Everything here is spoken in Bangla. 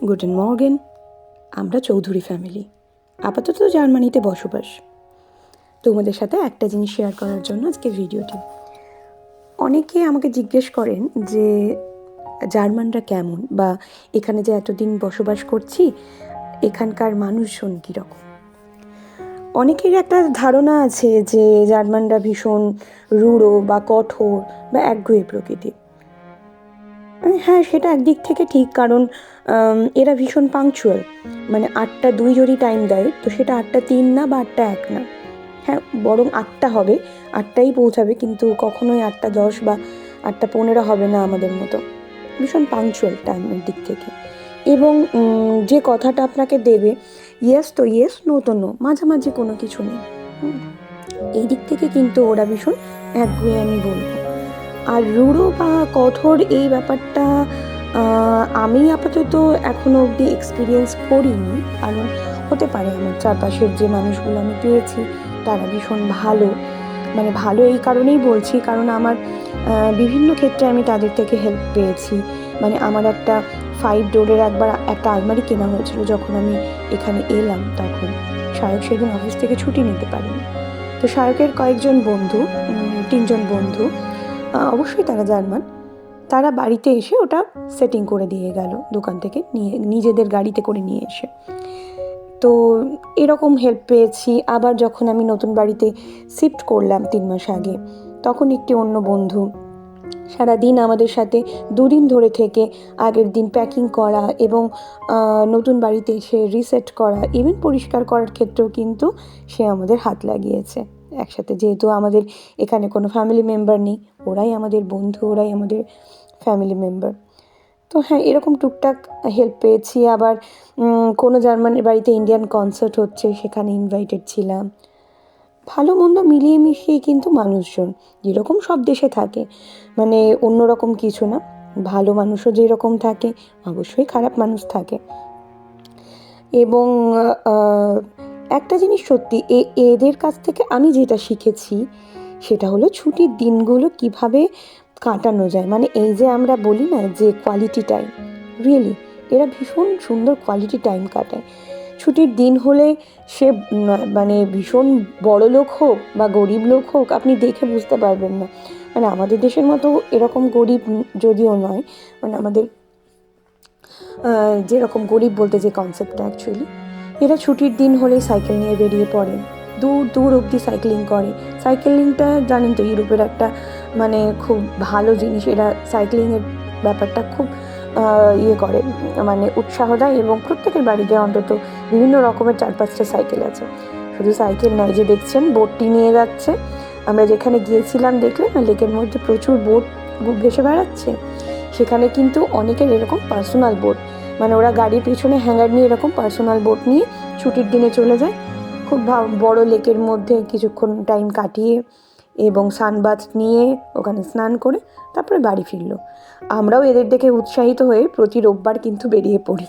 গুডেন মর্গেন। আমরা চৌধুরী ফ্যামিলি, আপাতত জার্মানিতে বসবাস। তোমাদের সাথে একটা জিনিস শেয়ার করার জন্য আজকের ভিডিওটি। অনেকে আমাকে জিজ্ঞেস করেন যে জার্মানরা কেমন, বা এখানে যে এতদিন বসবাস করছি এখানকার মানুষজন কীরকম। অনেকের একটা ধারণা আছে যে জার্মানরা ভীষণ রূঢ় বা কঠোর বা একগুঁয়ে প্রকৃতির। হ্যাঁ, সেটা একদিক থেকে ঠিক, কারণ এরা ভীষণ পাংচুয়াল। মানে 8টা 2 যদি টাইম দেয় তো সেটা 8টা 3 না বা 8টা 1 না। হ্যাঁ, বরং 8টা হবে, 8টাই পৌঁছাবে, কিন্তু কখনোই 8টা 10 বা 8টা 15 হবে না আমাদের মতো। ভীষণ পাংচুয়াল টাইমের দিক থেকে। এবং যে কথাটা আপনাকে দেবে, ইয়েস তো ইয়েস, নো তো নো, মাঝামাঝি কোনো কিছু নেই। এই দিক থেকে কিন্তু ওরা ভীষণ একগুঁয়ে আমি বলবো। আর রূঢ় বা কঠোর এই ব্যাপারটা আমি আপাতত এখনও অবধি এক্সপিরিয়েন্স করিনি, কারণ হতে পারে আমার চারপাশের যে মানুষগুলো আমি পেয়েছি তারা ভীষণ ভালো। মানে ভালো এই কারণেই বলছি, কারণ আমার বিভিন্ন ক্ষেত্রে আমি তাদের থেকে হেল্প পেয়েছি। মানে আমার একটা 5 ডোরের একবার একটা আলমারি কেনা হয়েছিল যখন আমি এখানে এলাম, তখন শায়ক সেদিন অফিস থেকে ছুটি নিতে পারেনি। তো শায়কের কয়েকজন বন্ধু, 3জন বন্ধু, অবশ্যই তারা জার্মান, তারা বাড়িতে এসে ওটা সেটিং করে দিয়ে গেল দোকান থেকে নিয়ে, নিজেদের গাড়িতে করে নিয়ে এসে। তো এরকম হেল্প পেয়েছি। আবার যখন আমি নতুন বাড়িতে শিফট করলাম 3 মাস আগে, তখন একটি অন্য বন্ধু সারাদিন আমাদের সাথে 2 দিন ধরে থেকে আগের দিন প্যাকিং করা এবং নতুন বাড়িতে এসে রিসেট করা, ইভেন পরিষ্কার করার ক্ষেত্রেও কিন্তু সে আমাদের হাত লাগিয়েছে একসাথে। যেহেতু আমাদের এখানে কোনো ফ্যামিলি মেম্বার নেই, ওরাই আমাদের বন্ধু, ওরাই আমাদের ফ্যামিলি মেম্বার। তো হ্যাঁ, এরকম টুকটাক হেল্প পেয়েছি। আবার কোনো জার্মানের বাড়িতে ইন্ডিয়ান কনসার্ট হচ্ছে, সেখানে ইনভাইটেড ছিলাম। ভালো মন্দ মিলিয়ে মিশিয়ে কিন্তু মানুষজন যেরকম সব দেশে থাকে, মানে অন্যরকম কিছু না। ভালো মানুষও যেরকম থাকে, অবশ্যই খারাপ মানুষ থাকে। এবং একটা জিনিস সত্যি, এদের কাছ থেকে আমি যেটা শিখেছি সেটা হলো ছুটির দিনগুলো কিভাবে কাটানো যায়। মানে এই যে আমরা বলি না যে কোয়ালিটি টাইম, রিয়েলি এরা ভীষণ সুন্দর কোয়ালিটি টাইম কাটায়। ছুটির দিন হলে সে মানে ভীষণ বড় লোক হোক বা গরিব লোক হোক, আপনি দেখে বুঝতে পারবেন না। মানে আমাদের দেশের মতো এরকম গরিব যদিও নয়, মানে আমাদের যেরকম গরিব বলতে যে কনসেপ্টটা অ্যাকচুয়ালি, এরা ছুটির দিন হলেই সাইকেল নিয়ে বেরিয়ে পড়ে, দূর দূর অবধি সাইক্লিং করে। সাইকেলিংটা জানেন তো ইউরোপের একটা মানে খুব ভালো জিনিস। এরা সাইক্লিংয়ের ব্যাপারটা খুব করে, মানে উৎসাহ দেয়, এবং প্রত্যেকের বাড়িতে অন্তত বিভিন্ন রকমের 4-5টা সাইকেল আছে। শুধু সাইকেল নয়, যে দেখছেন বোটটি নিয়ে যাচ্ছে, আমরা যেখানে গিয়েছিলাম দেখলেন না, লেকের মধ্যে প্রচুর বোট ভেসে বেড়াচ্ছে। সেখানে কিন্তু অনেকের এরকম পার্সোনাল বোট, মানে ওরা গাড়ির পিছনে হ্যাঙ্গার নিয়ে এরকম পার্সোনাল বোট নিয়ে ছুটির দিনে চলে যায় খুব বড় লেকের মধ্যে কিছুক্ষণ টাইম কাটিয়ে, এবং সানবাথ নিয়ে ওখানে স্নান করে তারপরে বাড়ি ফিরল। আমরাও এদের দেখে উৎসাহিত হয়ে প্রতি রোববার কিন্তু বেরিয়ে পড়ি।